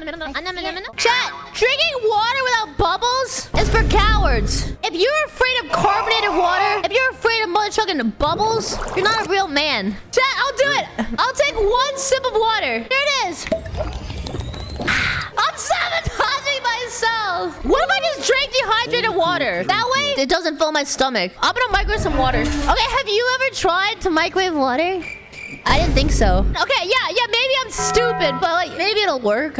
Chat, drinking water without bubbles is for cowards. If you're afraid of carbonated water, if you're afraid of mother chugging bubbles, you're not a real man. Chat, I'll do it. I'll take one sip of water. Here it is. I'm sabotaging myself. What if I just drank dehydrated water? That way, it doesn't fill my stomach. I'm gonna microwave some water. Okay, have you ever tried to microwave water? I didn't think so. Okay, yeah, maybe I'm stupid, but like, maybe it'll work.